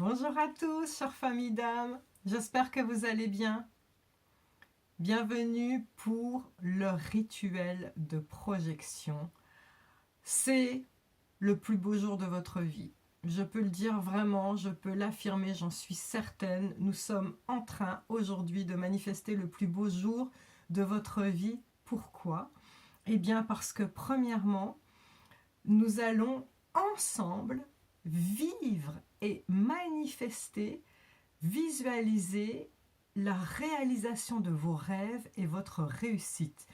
Bonjour à tous, chères familles d'âme, j'espère que vous allez bien. Bienvenue pour le rituel de projection. C'est le plus beau jour de votre vie. Je peux le dire vraiment, je peux l'affirmer, j'en suis certaine. Nous sommes en train aujourd'hui de manifester le plus beau jour de votre vie. Pourquoi? Eh bien parce que premièrement, nous allons ensemble vivre et manifester, visualiser la réalisation de vos rêves et votre réussite.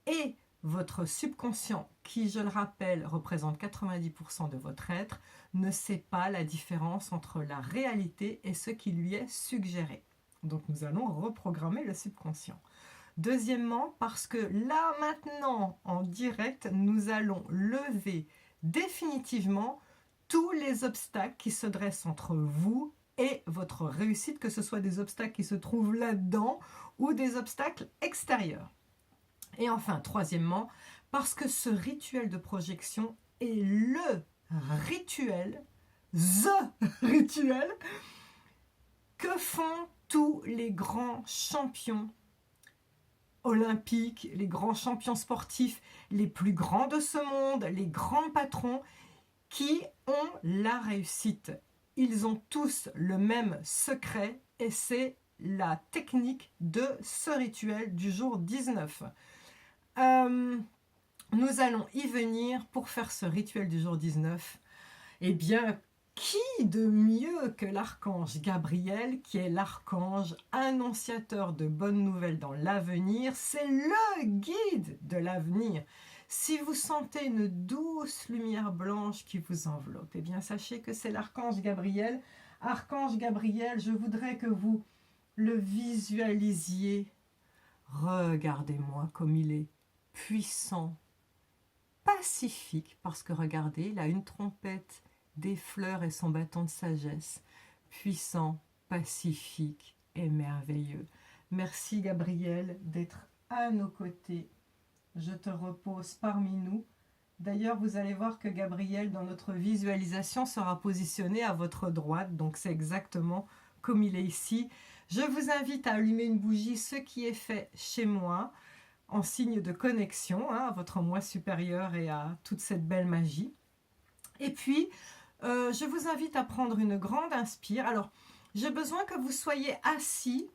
Et votre subconscient, qui, je le rappelle, représente 90% de votre être, ne sait pas la différence entre la réalité et ce qui lui est suggéré. Donc nous allons reprogrammer le subconscient. Deuxièmement, parce que là, maintenant, en direct, nous allons lever définitivement tous les obstacles qui se dressent entre vous et votre réussite, que ce soit des obstacles qui se trouvent là-dedans ou des obstacles extérieurs. Et enfin, troisièmement, parce que ce rituel de projection est le rituel, the rituel, que font tous les grands champions olympiques, les grands champions sportifs, les plus grands de ce monde, les grands patrons qui ont la réussite. Ils ont tous le même secret et c'est la technique de ce rituel du jour 19. Nous allons y venir pour faire ce rituel du jour 19. Eh bien, qui de mieux que l'archange Gabriel, qui est l'archange annonciateur de bonnes nouvelles dans l'avenir, c'est le guide de l'avenir. Si vous sentez une douce lumière blanche qui vous enveloppe, eh bien sachez que c'est l'archange Gabriel. Archange Gabriel, je voudrais que vous le visualisiez. Regardez-moi comme il est puissant, pacifique, parce que regardez, il a une trompette, des fleurs et son bâton de sagesse, puissant, pacifique et merveilleux. Merci Gabriel d'être à nos côtés. Je te repose parmi nous. D'ailleurs, vous allez voir que Gabriel, dans notre visualisation, sera positionné à votre droite, donc c'est exactement comme il est ici. Je vous invite à allumer une bougie, ce qui est fait chez moi, en signe de connexion à votre moi supérieur et à toute cette belle magie. Et puis, je vous invite à prendre une grande inspire. Alors, j'ai besoin que vous soyez assis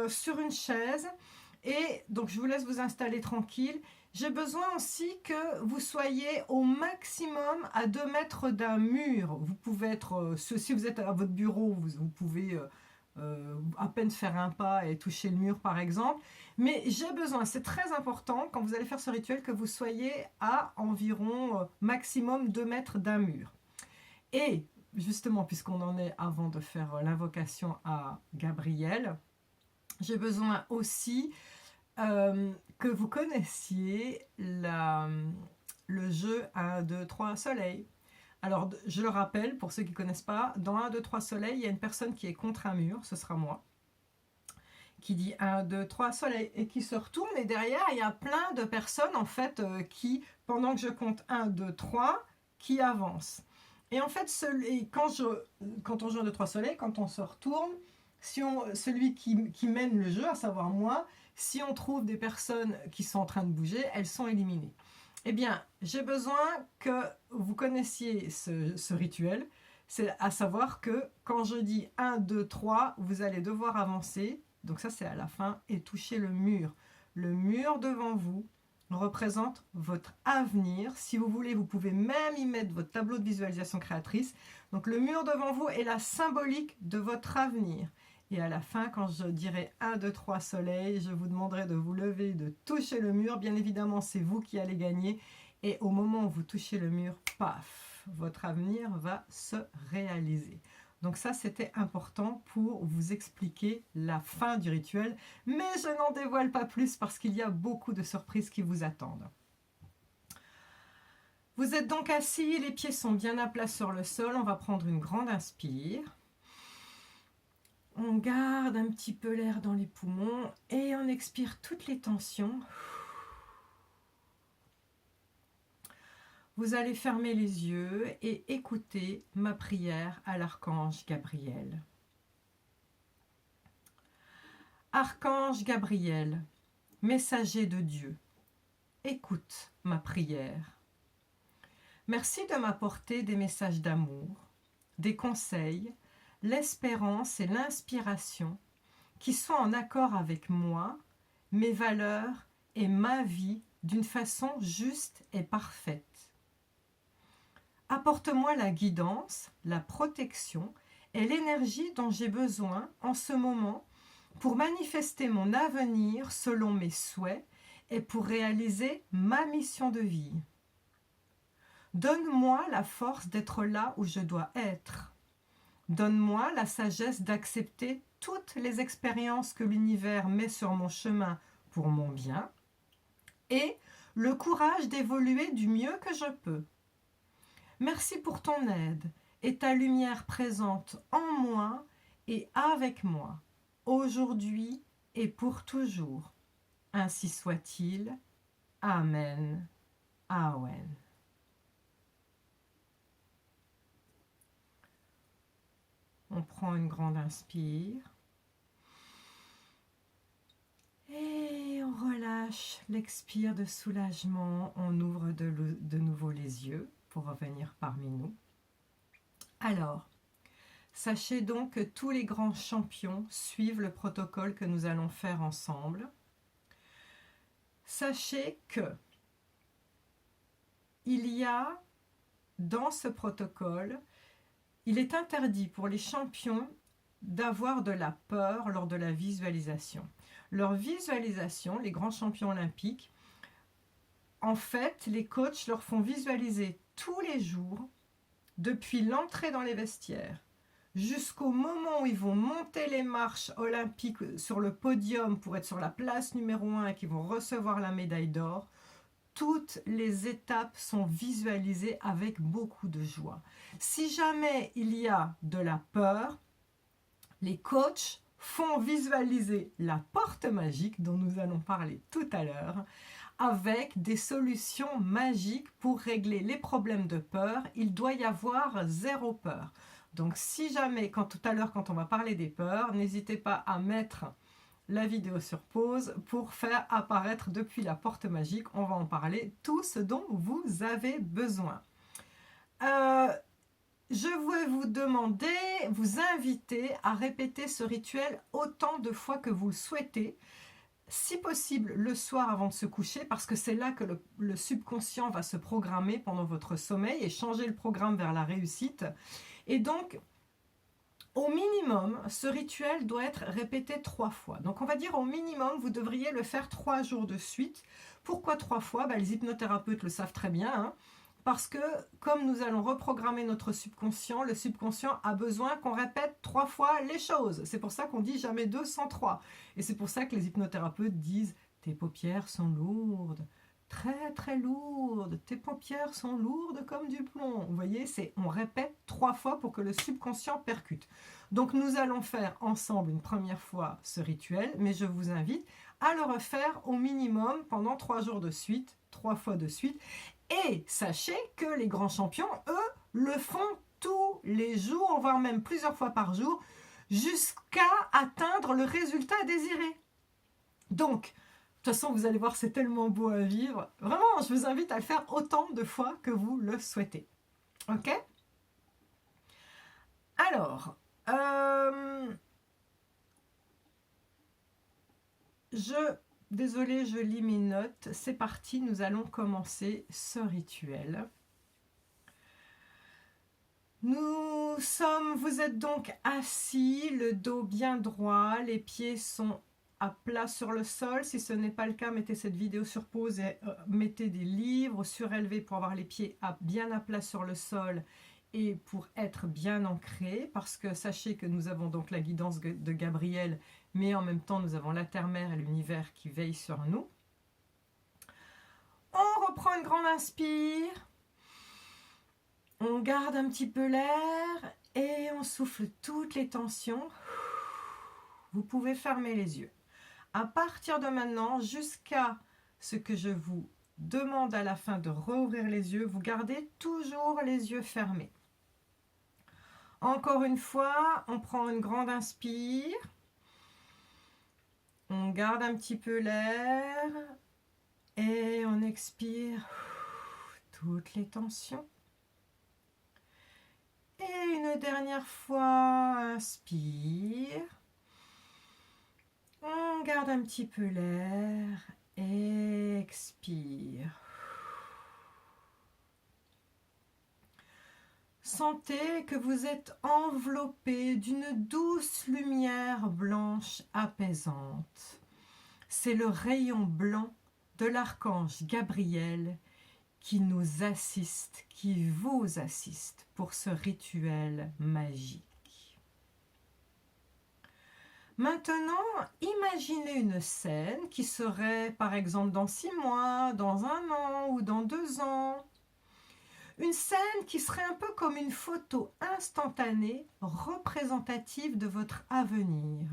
sur une chaise. Et donc, je vous laisse vous installer tranquille. J'ai besoin aussi que vous soyez au maximum à 2 mètres d'un mur. Vous pouvez être, si vous êtes à votre bureau, vous pouvez à peine faire un pas et toucher le mur par exemple. Mais j'ai besoin, c'est très important quand vous allez faire ce rituel, que vous soyez à environ maximum 2 mètres d'un mur. Et justement, puisqu'on en est avant de faire l'invocation à Gabriel, j'ai besoin aussi que vous connaissiez le jeu 1, 2, 3 soleil. Alors, je le rappelle, pour ceux qui ne connaissent pas, dans 1, 2, 3 soleil, il y a une personne qui est contre un mur, ce sera moi, qui dit 1, 2, 3 soleil, et qui se retourne, et derrière, il y a plein de personnes, en fait, qui, pendant que je compte 1, 2, 3, qui avancent. Et en fait, quand on joue 1, 2, 3 soleil, quand on se retourne, celui qui mène le jeu, à savoir moi, si on trouve des personnes qui sont en train de bouger, elles sont éliminées. Eh bien, j'ai besoin que vous connaissiez ce rituel. C'est à savoir que quand je dis 1, 2, 3, vous allez devoir avancer. Donc ça, c'est à la fin. Et toucher le mur. Le mur devant vous représente votre avenir. Si vous voulez, vous pouvez même y mettre votre tableau de visualisation créatrice. Donc le mur devant vous est la symbolique de votre avenir. Et à la fin, quand je dirai 1, 2, 3 soleil, je vous demanderai de vous lever, de toucher le mur. Bien évidemment, c'est vous qui allez gagner. Et au moment où vous touchez le mur, paf, votre avenir va se réaliser. Donc ça, c'était important pour vous expliquer la fin du rituel. Mais je n'en dévoile pas plus parce qu'il y a beaucoup de surprises qui vous attendent. Vous êtes donc assis, les pieds sont bien à plat sur le sol. On va prendre une grande inspire. On garde un petit peu l'air dans les poumons et on expire toutes les tensions. vous allez fermer les yeux et écouter ma prière à l'archange Gabriel. Archange Gabriel, messager de Dieu, écoute ma prière. Merci de m'apporter des messages d'amour, des conseils, l'espérance et l'inspiration qui sont en accord avec moi, mes valeurs et ma vie d'une façon juste et parfaite. Apporte-moi la guidance, la protection et l'énergie dont j'ai besoin en ce moment pour manifester mon avenir selon mes souhaits et pour réaliser ma mission de vie. Donne-moi la force d'être là où je dois être. Donne-moi la sagesse d'accepter toutes les expériences que l'univers met sur mon chemin pour mon bien et le courage d'évoluer du mieux que je peux. Merci pour ton aide et ta lumière présente en moi et avec moi, aujourd'hui et pour toujours. Ainsi soit-il. Amen. Amen. On prend une grande inspire. Et on relâche l'expire de soulagement. On ouvre de nouveau les yeux pour revenir parmi nous. Alors, sachez donc que tous les grands champions suivent le protocole que nous allons faire ensemble. Sachez que il y a dans ce protocole, il est interdit pour les champions d'avoir de la peur lors de la visualisation. Leur visualisation, les grands champions olympiques, en fait, les coachs leur font visualiser tous les jours, depuis l'entrée dans les vestiaires, jusqu'au moment où ils vont monter les marches olympiques sur le podium pour être sur la place numéro 1 et qu'ils vont recevoir la médaille d'or. Toutes les étapes sont visualisées avec beaucoup de joie. Si jamais il y a de la peur, les coachs font visualiser la porte magique dont nous allons parler tout à l'heure, avec des solutions magiques pour régler les problèmes de peur. Il doit y avoir zéro peur. Donc si jamais, tout à l'heure quand on va parler des peurs, n'hésitez pas à mettre la vidéo sur pause pour faire apparaître depuis la porte magique. On va en parler, tout ce dont vous avez besoin. Je vais vous demander, vous inviter à répéter ce rituel autant de fois que vous le souhaitez, si possible le soir avant de se coucher, parce que c'est là que le subconscient va se programmer pendant votre sommeil et changer le programme vers la réussite. Et donc, au minimum, ce rituel doit être répété 3 fois. Donc on va dire au minimum, vous devriez le faire 3 jours de suite. Pourquoi 3 fois? Les hypnothérapeutes le savent très bien, hein. Parce que comme nous allons reprogrammer notre subconscient, le subconscient a besoin qu'on répète 3 fois les choses. C'est pour ça qu'on dit jamais 2 sans 3. Et c'est pour ça que les hypnothérapeutes disent « tes paupières sont lourdes ». Très très lourde, tes paupières sont lourdes comme du plomb. Vous voyez, on répète 3 fois pour que le subconscient percute. Donc nous allons faire ensemble une première fois ce rituel, mais je vous invite à le refaire au minimum pendant 3 jours de suite, 3 fois de suite. Et sachez que les grands champions, eux, le font tous les jours, voire même plusieurs fois par jour, jusqu'à atteindre le résultat désiré. Donc, de toute façon, vous allez voir, c'est tellement beau à vivre. Vraiment, je vous invite à le faire autant de fois que vous le souhaitez. Ok? Alors, désolée, je lis mes notes. C'est parti, nous allons commencer ce rituel. Vous êtes donc assis, le dos bien droit, les pieds sont à plat sur le sol. Si ce n'est pas le cas, mettez cette vidéo sur pause et mettez des livres surélevés pour avoir les pieds bien à plat sur le sol et pour être bien ancrés, parce que sachez que nous avons donc la guidance de Gabriel, mais en même temps nous avons la terre-mère et l'univers qui veillent sur nous. On reprend une grande inspire, on garde un petit peu l'air et on souffle toutes les tensions. Vous pouvez fermer les yeux. À partir de maintenant, jusqu'à ce que je vous demande à la fin de rouvrir les yeux, vous gardez toujours les yeux fermés. Encore une fois, on prend une grande inspire. On garde un petit peu l'air et on expire toutes les tensions. Et une dernière fois, inspire. On garde un petit peu l'air et expire. Sentez que vous êtes enveloppé d'une douce lumière blanche apaisante. C'est le rayon blanc de l'archange Gabriel qui nous assiste, qui vous assiste pour ce rituel magique. Maintenant, imaginez une scène qui serait par exemple dans 6 mois, dans 1 an ou dans 2 ans. Une scène qui serait un peu comme une photo instantanée représentative de votre avenir.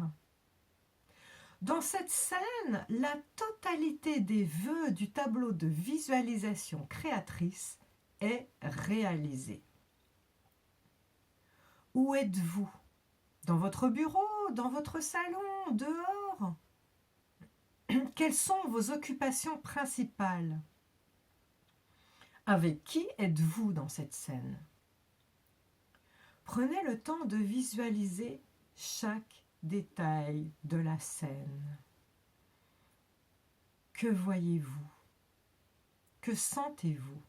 Dans cette scène, la totalité des vœux du tableau de visualisation créatrice est réalisée. Où êtes-vous? Dans votre bureau, dans votre salon, dehors? Quelles sont vos occupations principales? Avec qui êtes-vous dans cette scène? Prenez le temps de visualiser chaque détail de la scène. Que voyez-vous? Que sentez-vous?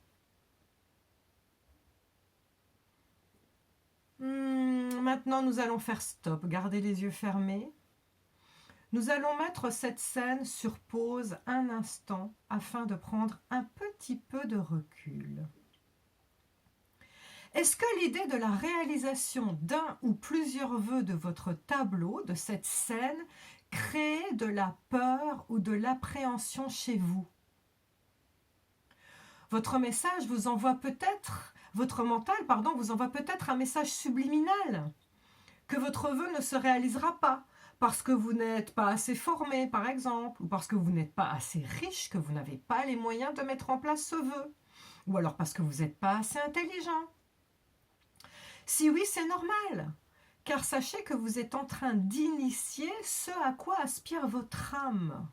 Maintenant, nous allons faire stop. Gardez les yeux fermés. Nous allons mettre cette scène sur pause un instant afin de prendre un petit peu de recul. Est-ce que l'idée de la réalisation d'un ou plusieurs vœux de votre tableau, de cette scène, crée de la peur ou de l'appréhension chez vous? Votre message vous envoie peut-être, votre mental, vous envoie peut-être un message subliminal que votre vœu ne se réalisera pas parce que vous n'êtes pas assez formé, par exemple, ou parce que vous n'êtes pas assez riche, que vous n'avez pas les moyens de mettre en place ce vœu, ou alors parce que vous n'êtes pas assez intelligent. Si oui, c'est normal, car sachez que vous êtes en train d'initier ce à quoi aspire votre âme.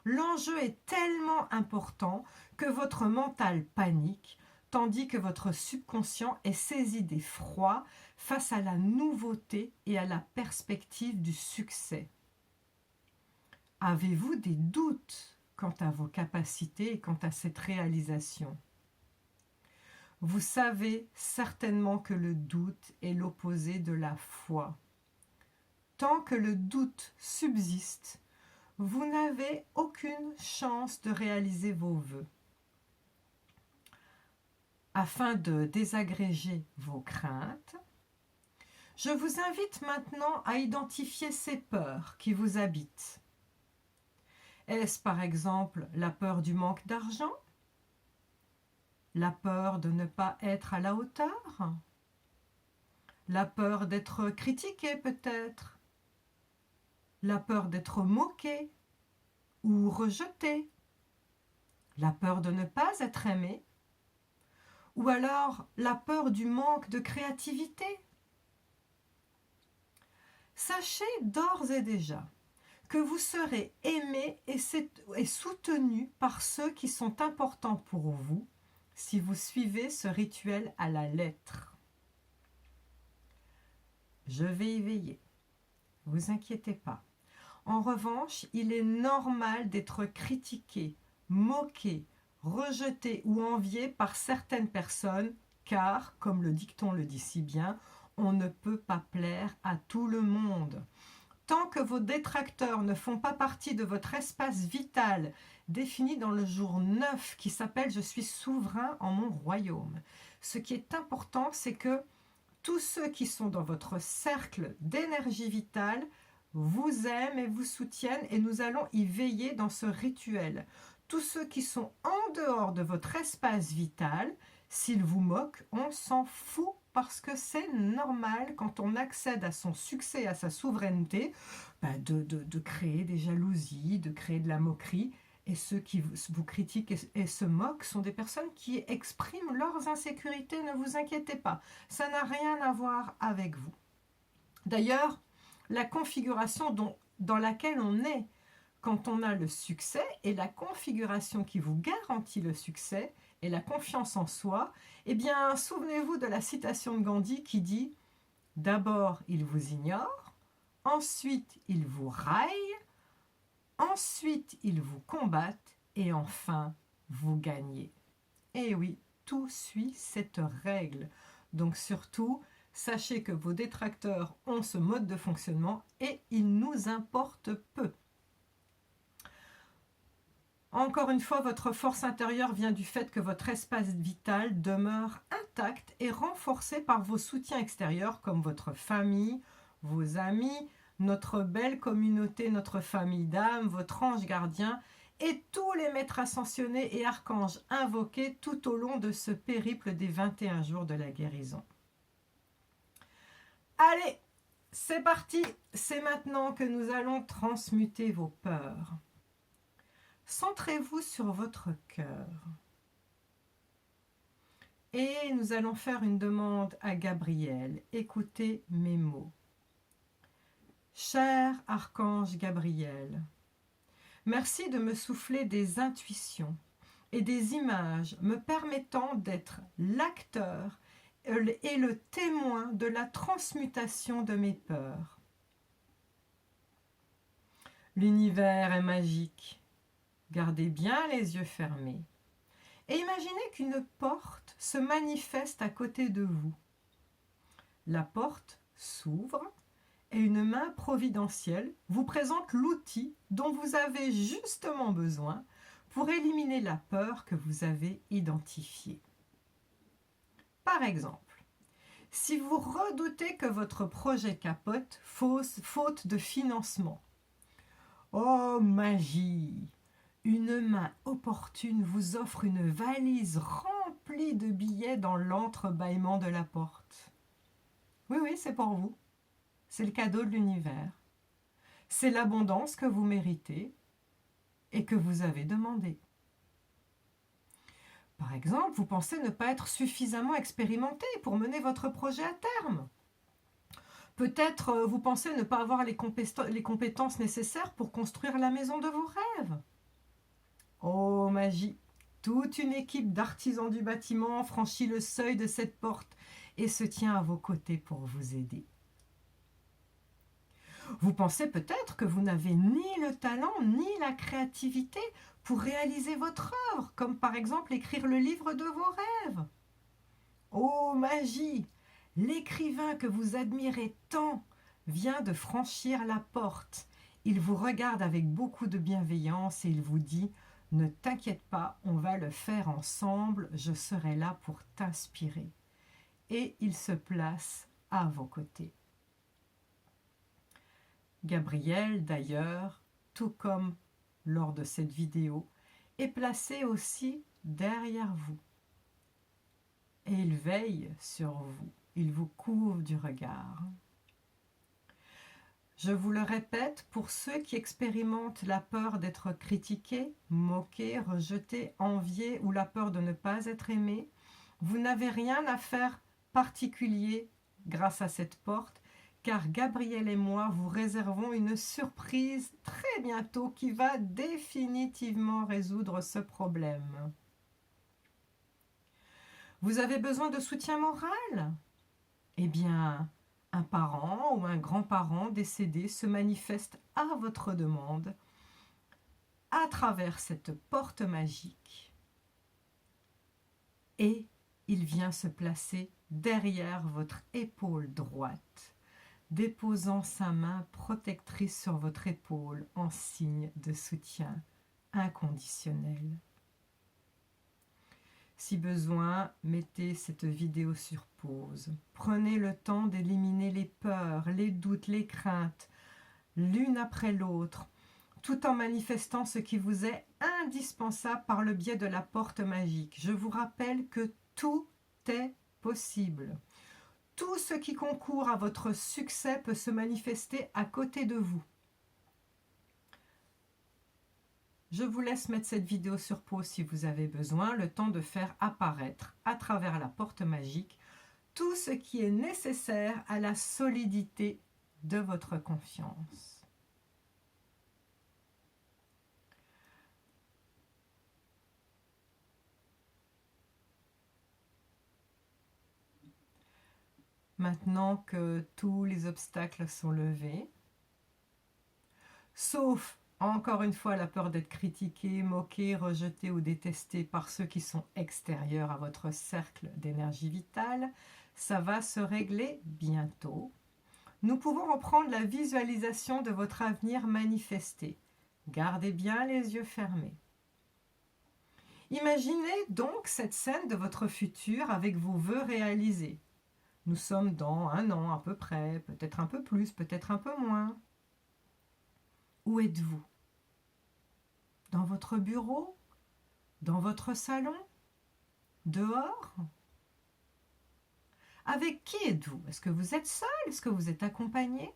L'enjeu est tellement important que votre mental panique, tandis que votre subconscient est saisi d'effroi face à la nouveauté et à la perspective du succès. Avez-vous des doutes quant à vos capacités et quant à cette réalisation? Vous savez certainement que le doute est l'opposé de la foi. Tant que le doute subsiste, vous n'avez aucune chance de réaliser vos vœux. Afin de désagréger vos craintes, je vous invite maintenant à identifier ces peurs qui vous habitent. Est-ce par exemple la peur du manque d'argent? La peur de ne pas être à la hauteur? La peur d'être critiqué peut-être? La peur d'être moqué ou rejeté? La peur de ne pas être aimé? Ou alors la peur du manque de créativité? Sachez d'ores et déjà que vous serez aimé et soutenu par ceux qui sont importants pour vous si vous suivez ce rituel à la lettre. Je vais y veiller, vous inquiétez pas. En revanche, il est normal d'être critiqué, moqué, rejeté ou envié par certaines personnes, car, comme le dicton le dit si bien, on ne peut pas plaire à tout le monde. Tant que vos détracteurs ne font pas partie de votre espace vital défini dans le jour 9 qui s'appelle « Je suis souverain en mon royaume ». Ce qui est important, c'est que tous ceux qui sont dans votre cercle d'énergie vitale vous aiment et vous soutiennent et nous allons y veiller dans ce rituel. Tous ceux qui sont en dehors de votre espace vital, s'ils vous moquent, on s'en fout parce que c'est normal quand on accède à son succès, à sa souveraineté, de créer des jalousies, de créer de la moquerie. Et ceux qui vous critiquent et se moquent sont des personnes qui expriment leurs insécurités. Ne vous inquiétez pas, ça n'a rien à voir avec vous. D'ailleurs, la configuration dans laquelle on est quand on a le succès et la configuration qui vous garantit le succès et la confiance en soi, eh bien, souvenez-vous de la citation de Gandhi qui dit « D'abord, ils vous ignorent, ensuite, ils vous raillent, ensuite, ils vous combattent et enfin, vous gagnez. » Et oui, tout suit cette règle. Donc surtout, sachez que vos détracteurs ont ce mode de fonctionnement et il nous importe peu. Encore une fois, votre force intérieure vient du fait que votre espace vital demeure intact et renforcé par vos soutiens extérieurs comme votre famille, vos amis, notre belle communauté, notre famille d'âme, votre ange gardien et tous les maîtres ascensionnés et archanges invoqués tout au long de ce périple des 21 jours de la guérison. Allez, c'est parti! C'est maintenant que nous allons transmuter vos peurs. Centrez-vous sur votre cœur. Et nous allons faire une demande à Gabriel. Écoutez mes mots. Cher archange Gabriel, merci de me souffler des intuitions et des images me permettant d'être l'acteur et le témoin de la transmutation de mes peurs. L'univers est magique. Gardez bien les yeux fermés. Et imaginez qu'une porte se manifeste à côté de vous. La porte s'ouvre et une main providentielle vous présente l'outil dont vous avez justement besoin pour éliminer la peur que vous avez identifiée. Par exemple, si vous redoutez que votre projet capote faute de financement, oh magie! Une main opportune vous offre une valise remplie de billets dans l'entrebâillement de la porte. Oui, oui, c'est pour vous. C'est le cadeau de l'univers. C'est l'abondance que vous méritez et que vous avez demandé. Par exemple, vous pensez ne pas être suffisamment expérimenté pour mener votre projet à terme. Peut-être vous pensez ne pas avoir les compétences nécessaires pour construire la maison de vos rêves. Oh magie! Toute une équipe d'artisans du bâtiment franchit le seuil de cette porte et se tient à vos côtés pour vous aider. Vous pensez peut-être que vous n'avez ni le talent ni la créativité pour réaliser votre œuvre, comme par exemple écrire le livre de vos rêves. Oh magie! L'écrivain que vous admirez tant vient de franchir la porte. Il vous regarde avec beaucoup de bienveillance et il vous dit « Ne t'inquiète pas, on va le faire ensemble, je serai là pour t'inspirer. » Et il se place à vos côtés. Gabriel, d'ailleurs, tout comme lors de cette vidéo, est placé aussi derrière vous. Et il veille sur vous, il vous couvre du regard. Je vous le répète, pour ceux qui expérimentent la peur d'être critiqués, moqués, rejetés, enviés ou la peur de ne pas être aimés, vous n'avez rien à faire particulier grâce à cette porte, car Gabriel et moi vous réservons une surprise très bientôt qui va définitivement résoudre ce problème. Vous avez besoin de soutien moral? Eh bien, un parent ou un grand-parent décédé se manifeste à votre demande à travers cette porte magique et il vient se placer derrière votre épaule droite, déposant sa main protectrice sur votre épaule en signe de soutien inconditionnel. Si besoin, mettez cette vidéo sur pause. Prenez le temps d'éliminer les peurs, les doutes, les craintes, l'une après l'autre, tout en manifestant ce qui vous est indispensable par le biais de la porte magique. Je vous rappelle que tout est possible. Tout ce qui concourt à votre succès peut se manifester à côté de vous. Je vous laisse mettre cette vidéo sur pause si vous avez besoin, le temps de faire apparaître à travers la porte magique tout ce qui est nécessaire à la solidité de votre confiance. Maintenant que tous les obstacles sont levés, sauf encore une fois la peur d'être critiqué, moqué, rejeté ou détesté par ceux qui sont extérieurs à votre cercle d'énergie vitale, ça va se régler bientôt. Nous pouvons reprendre la visualisation de votre avenir manifesté. Gardez bien les yeux fermés. Imaginez donc cette scène de votre futur avec vos vœux réalisés. Nous sommes dans 1 an à peu près, peut-être un peu plus, peut-être un peu moins. Où êtes-vous? Dans votre bureau? Dans votre salon? Dehors? Avec qui êtes-vous? Est-ce que vous êtes seul? Est-ce que vous êtes accompagné?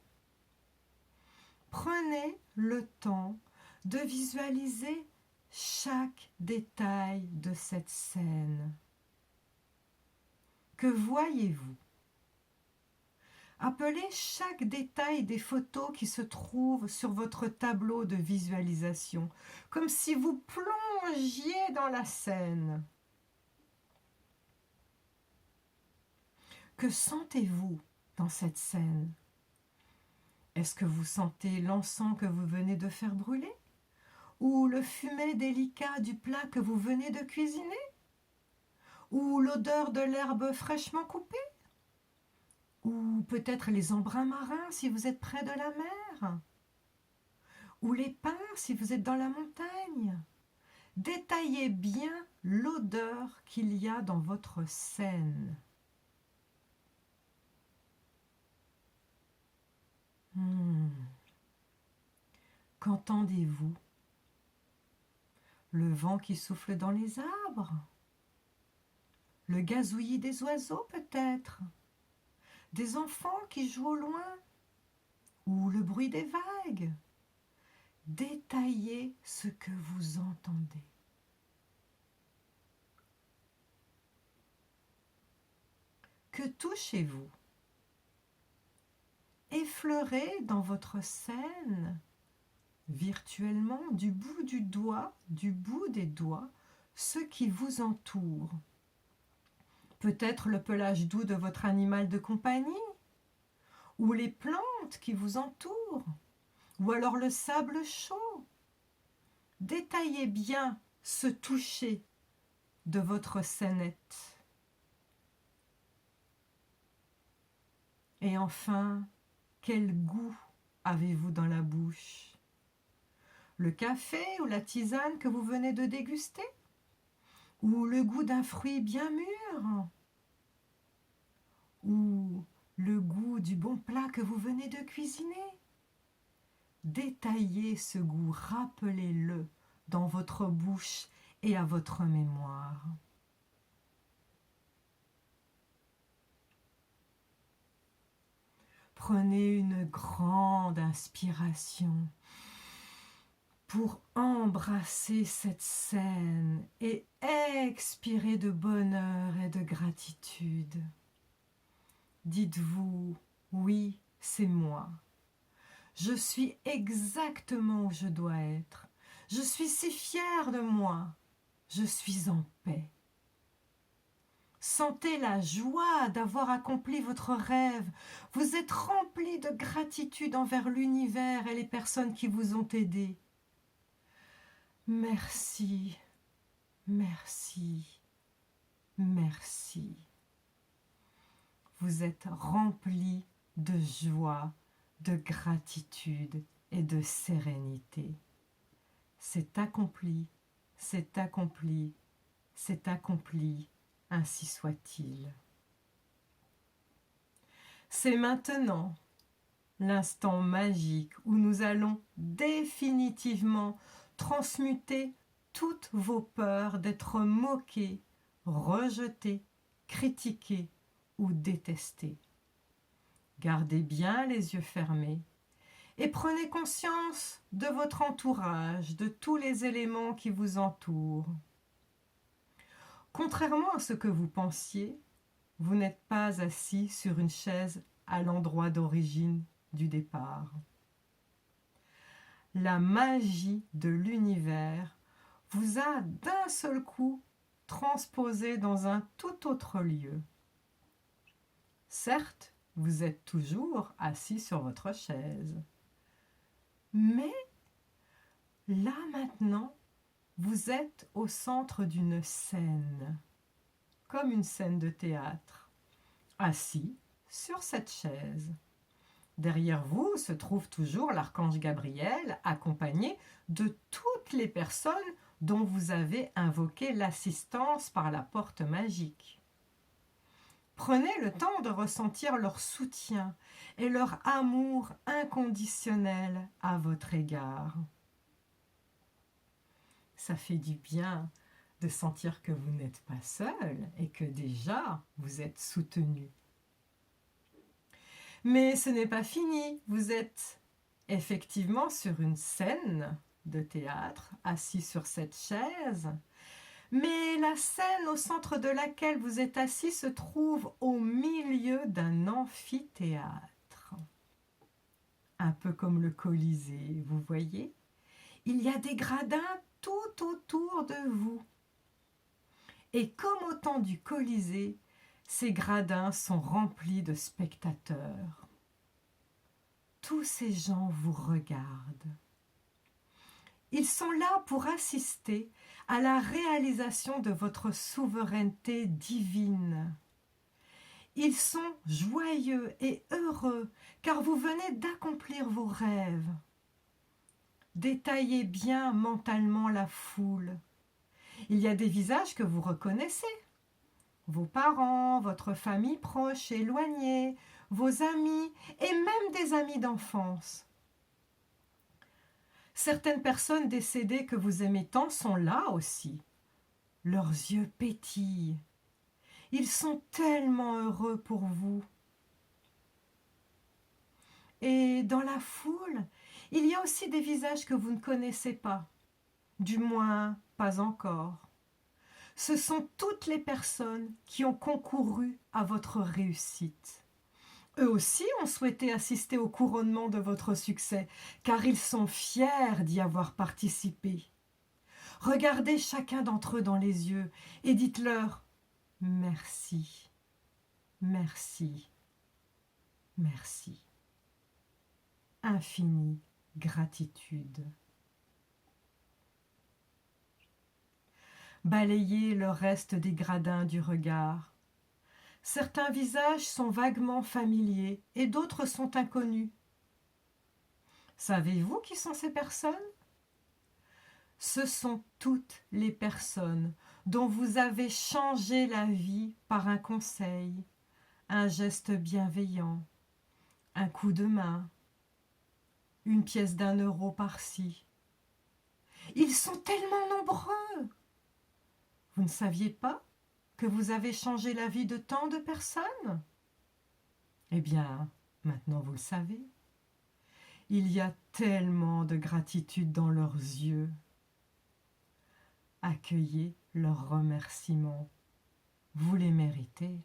Prenez le temps de visualiser chaque détail de cette scène. Que voyez-vous? Appelez chaque détail des photos qui se trouvent sur votre tableau de visualisation, comme si vous plongiez dans la scène. Que sentez-vous dans cette scène? Est-ce que vous sentez l'encens que vous venez de faire brûler? Ou le fumet délicat du plat que vous venez de cuisiner? Ou l'odeur de l'herbe fraîchement coupée? Ou peut-être les embruns marins si vous êtes près de la mer? Ou les pins si vous êtes dans la montagne? Détaillez bien l'odeur qu'il y a dans votre scène. Qu'entendez-vous? Le vent qui souffle dans les arbres? Le gazouillis des oiseaux peut-être? Des enfants qui jouent au loin? Ou le bruit des vagues? Détaillez ce que vous entendez. Que touchez-vous? Effleurez dans votre scène, virtuellement, du bout du doigt, du bout des doigts, ce qui vous entoure. Peut-être le pelage doux de votre animal de compagnie, ou les plantes qui vous entourent, ou alors le sable chaud. Détaillez bien ce toucher de votre scénette. Et enfin, quel goût avez-vous dans la bouche? Le café ou la tisane que vous venez de déguster? Ou le goût d'un fruit bien mûr? Ou le goût du bon plat que vous venez de cuisiner? Détaillez ce goût, rappelez-le dans votre bouche et à votre mémoire. Prenez une grande inspiration pour embrasser cette scène et expirer de bonheur et de gratitude. Dites-vous, oui, c'est moi. Je suis exactement où je dois être. Je suis si fière de moi. Je suis en paix. Sentez la joie d'avoir accompli votre rêve. Vous êtes rempli de gratitude envers l'univers et les personnes qui vous ont aidé. Merci, merci, merci. Vous êtes rempli de joie, de gratitude et de sérénité. C'est accompli, c'est accompli, c'est accompli. Ainsi soit-il. C'est maintenant l'instant magique où nous allons définitivement transmuter toutes vos peurs d'être moqués, rejetés, critiqués ou détestés. Gardez bien les yeux fermés et prenez conscience de votre entourage, de tous les éléments qui vous entourent. Contrairement à ce que vous pensiez, vous n'êtes pas assis sur une chaise à l'endroit d'origine du départ. La magie de l'univers vous a d'un seul coup transposé dans un tout autre lieu. Certes, vous êtes toujours assis sur votre chaise, mais là maintenant, vous êtes au centre d'une scène, comme une scène de théâtre, assis sur cette chaise. Derrière vous se trouve toujours l'archange Gabriel, accompagné de toutes les personnes dont vous avez invoqué l'assistance par la porte magique. Prenez le temps de ressentir leur soutien et leur amour inconditionnel à votre égard. Ça fait du bien de sentir que vous n'êtes pas seul et que déjà vous êtes soutenu. Mais ce n'est pas fini, vous êtes effectivement sur une scène de théâtre, assis sur cette chaise, mais la scène au centre de laquelle vous êtes assis se trouve au milieu d'un amphithéâtre. Un peu comme le Colisée, vous voyez? Il y a des gradins tout autour de vous. Et comme au temps du Colisée, ces gradins sont remplis de spectateurs. Tous ces gens vous regardent. Ils sont là pour assister à la réalisation de votre souveraineté divine. Ils sont joyeux et heureux car vous venez d'accomplir vos rêves. Détaillez bien mentalement la foule. Il y a des visages que vous reconnaissez. Vos parents, votre famille proche, éloignée, vos amis et même des amis d'enfance. Certaines personnes décédées que vous aimez tant sont là aussi. Leurs yeux pétillent. Ils sont tellement heureux pour vous. Et dans la foule, il y a aussi des visages que vous ne connaissez pas. Du moins, pas encore. Ce sont toutes les personnes qui ont concouru à votre réussite. Eux aussi ont souhaité assister au couronnement de votre succès, car ils sont fiers d'y avoir participé. Regardez chacun d'entre eux dans les yeux et dites-leur « Merci, merci, merci. » Infinie gratitude. Balayez le reste des gradins du regard. Certains visages sont vaguement familiers et d'autres sont inconnus. Savez-vous qui sont ces personnes? Ce sont toutes les personnes dont vous avez changé la vie par un conseil, un geste bienveillant, un coup de main, une pièce d'1 € par-ci. Ils sont tellement nombreux! Vous ne saviez pas que vous avez changé la vie de tant de personnes? Eh bien, maintenant vous le savez. Il y a tellement de gratitude dans leurs yeux. Accueillez leurs remerciements. Vous les méritez.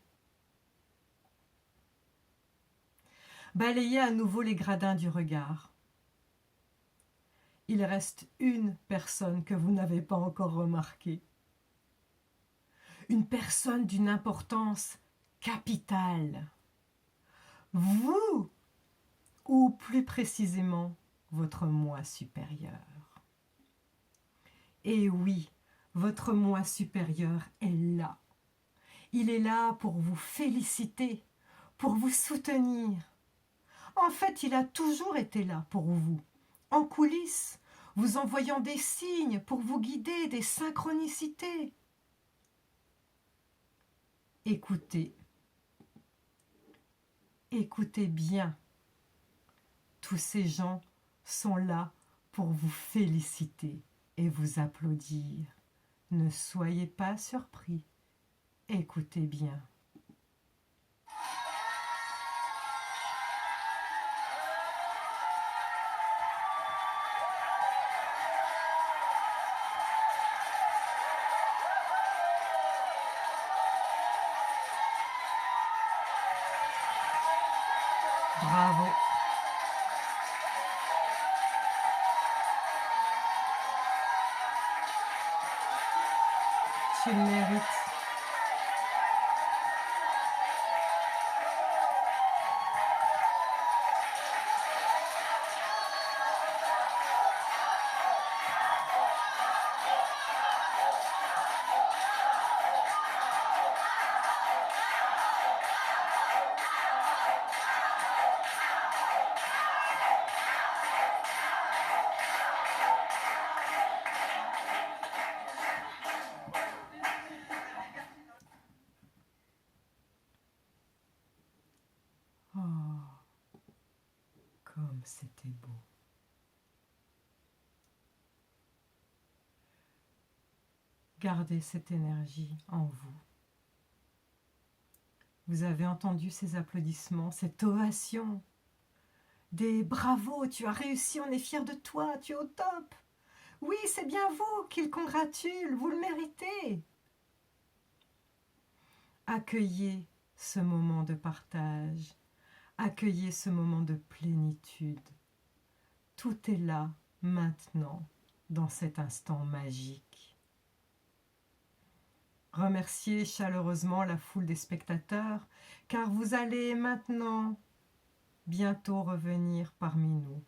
Balayez à nouveau les gradins du regard. Il reste une personne que vous n'avez pas encore remarquée. Une personne d'une importance capitale. Vous, ou plus précisément, votre moi supérieur. Et oui, votre moi supérieur est là. Il est là pour vous féliciter, pour vous soutenir. En fait, il a toujours été là pour vous, en coulisses, vous envoyant des signes pour vous guider, des synchronicités. Écoutez. Écoutez bien. Tous ces gens sont là pour vous féliciter et vous applaudir. Ne soyez pas surpris. Écoutez bien. Bravo. Tu le mérites. Oh, comme c'était beau. Gardez cette énergie en vous. Vous avez entendu ces applaudissements, cette ovation, des bravos, tu as réussi, on est fiers de toi, tu es au top. Oui, c'est bien vous qu'il congratule, vous le méritez. Accueillez ce moment de partage, accueillez ce moment de plénitude. Tout est là, maintenant, dans cet instant magique. Remerciez chaleureusement la foule des spectateurs, car vous allez maintenant bientôt revenir parmi nous.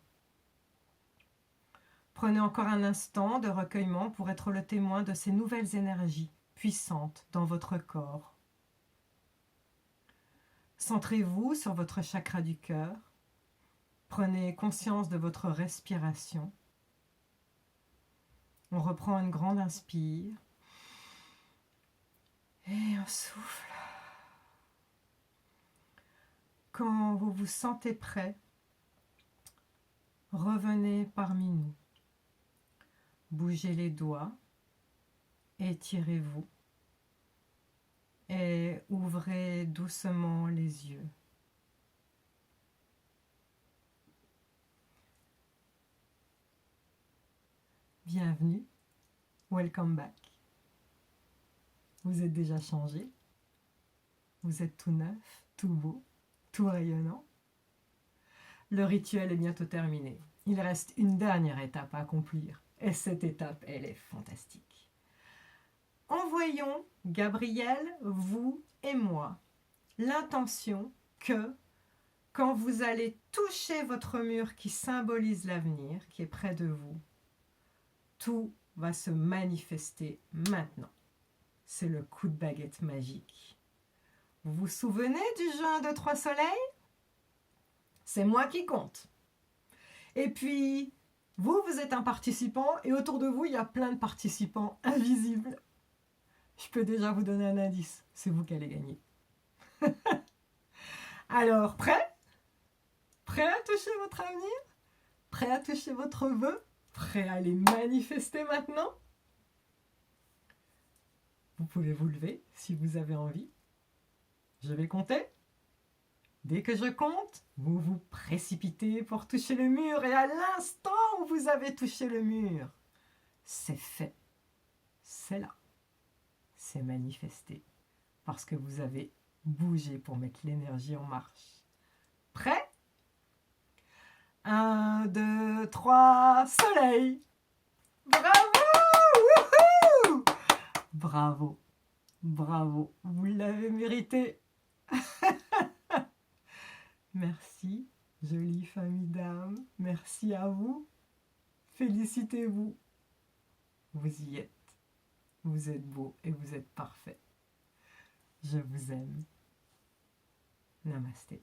Prenez encore un instant de recueillement pour être le témoin de ces nouvelles énergies puissantes dans votre corps. Centrez-vous sur votre chakra du cœur. Prenez conscience de votre respiration. On reprend une grande inspire. Et on souffle. Quand vous vous sentez prêt, revenez parmi nous. Bougez les doigts, étirez-vous et ouvrez doucement les yeux. Bienvenue, welcome back. Vous êtes déjà changé, vous êtes tout neuf, tout beau, tout rayonnant. Le rituel est bientôt terminé. Il reste une dernière étape à accomplir. Et cette étape, elle est fantastique. Envoyons, Gabriel, vous et moi, l'intention que, quand vous allez toucher votre mur qui symbolise l'avenir, qui est près de vous, tout va se manifester maintenant. C'est le coup de baguette magique. Vous vous souvenez du jeu 1, 2, 3 soleil? C'est moi qui compte. Et puis, vous êtes un participant et autour de vous, il y a plein de participants invisibles. Je peux déjà vous donner un indice. C'est vous qui allez gagner. Alors, prêt? Prêt à toucher votre avenir? Prêt à toucher votre vœu? Prêt à les manifester maintenant? Vous pouvez vous lever si vous avez envie. Je vais compter. Dès que je compte, vous vous précipitez pour toucher le mur et à l'instant où vous avez touché le mur, c'est fait. C'est là. C'est manifesté. Parce que vous avez bougé pour mettre l'énergie en marche. Prêt? 1, 2, 3, soleil! Bravo! Wouhou! Bravo! Bravo! Vous l'avez mérité! Merci, jolie famille d'âmes. Merci à vous. Félicitez-vous. Vous y êtes. Vous êtes beau et vous êtes parfait. Je vous aime. Namasté.